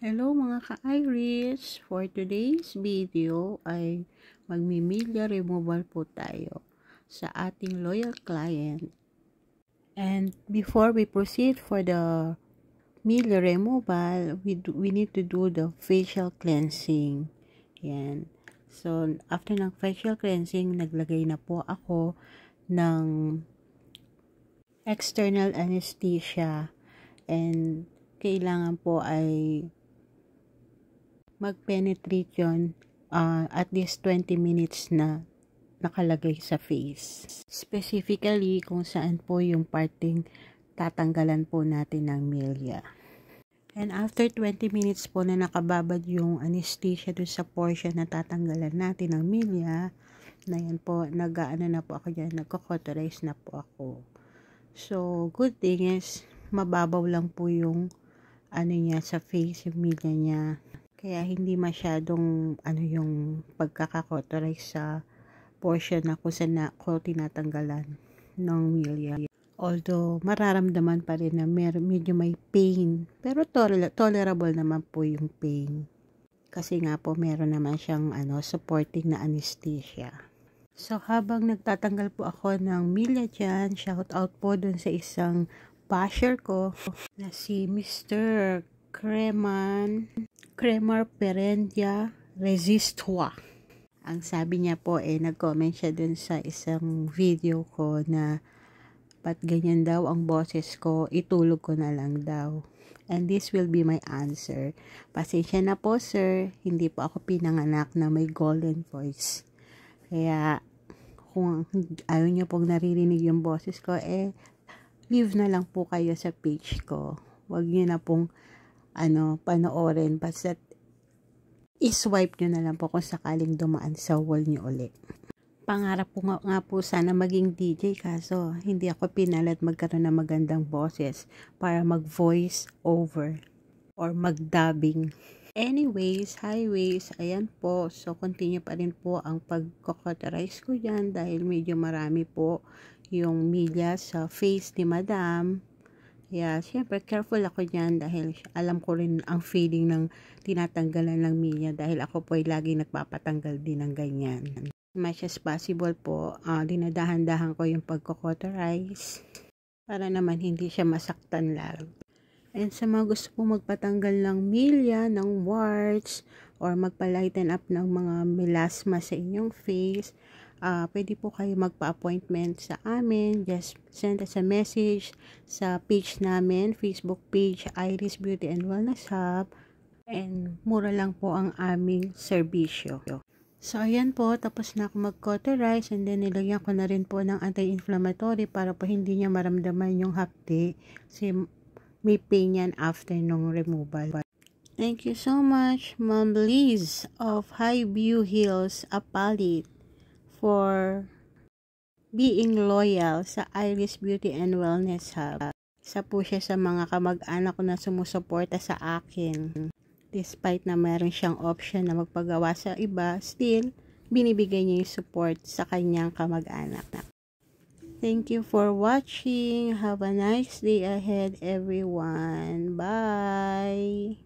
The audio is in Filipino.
Hello mga ka-Irish! For today's video ay magmimilya removal po tayo sa ating loyal client. And before we proceed for the milya removal, we need to do the facial cleansing. Yan. So, after ng facial cleansing, naglagay na po ako ng external anesthesia. And kailangan po ay mag-penetrate yun at least 20 minutes na nakalagay sa face. Specifically, kung saan po yung parting tatanggalan po natin ng milya. And after 20 minutes po na nakababad yung anesthesia doon sa portion na tatanggalan natin ng milya, na yan po, nag-ano na po ako dyan, nagko-cauterize na po ako. So, good thing is, mababaw lang po yung ano niya sa face, yung milya niya. Kaya hindi masyadong yung pagkakakoterize sa portion na kung saan ako tinatanggalan ng milya. Although mararamdaman pa rin na medyo may pain. Pero tolerable naman po yung pain. Kasi nga po meron naman siyang supporting na anesthesia. So habang nagtatanggal po ako ng milya dyan, shout out po dun sa isang basher ko na si Mr. Cremar Perendia Resistwa. Ang sabi niya po nag-comment siya dun sa isang video ko na ba't ganyan daw ang boses ko, itulog ko na lang daw. And this will be my answer. Pasensya na po sir, hindi po ako pinanganak na may golden voice. Kaya kung ayaw niyo pong naririnig yung boses ko, leave na lang po kayo sa page ko. Huwag niyo na pong panoorin, basta i-swipe nyo na lang po kung sakaling dumaan sa wall nyo ulit. Pangarap ko nga po sana maging DJ, kaso hindi ako pinalat magkaroon ng magandang boses para mag-voice over or mag-dubbing. Anyways, highways, ayan po. So, continue pa rin po ang pag-cauterize ko dyan dahil medyo marami po yung milya sa face ni Madam. Yeah, syempre careful ako dyan dahil alam ko rin ang feeling ng tinatanggalan ng milya dahil ako po ay lagi nagpapatanggal din ng ganyan. Much as possible po, dinadahan-dahan ko yung pagko-cauterize para naman hindi siya masaktan lalo. And sa mga gusto po magpatanggal ng milya, ng warts, or magpa-lighten up ng mga melasma sa inyong face, pwede po kayo magpa-appointment sa amin. Just send us a message sa page namin, Facebook page, Iris Beauty and Wellness Hub. And mura lang po ang aming serbisyo. So, ayan po. Tapos na ako mag-cauterize. And then, nilagyan ko na rin po ng anti-inflammatory para po hindi niya maramdaman yung hapdi. Kasi may pain yan after nung removal. Thank you so much, Ma'am Liz of Highview Hills, Apalit, for being loyal sa Iris Beauty and Wellness Hub. Isa po siya sa mga kamag-anak ko na sumusuporta sa akin. Despite na meron siyang option na magpagawa sa iba, still, binibigay niya yung support sa kanyang kamag-anak. Thank you for watching. Have a nice day ahead, everyone. Bye!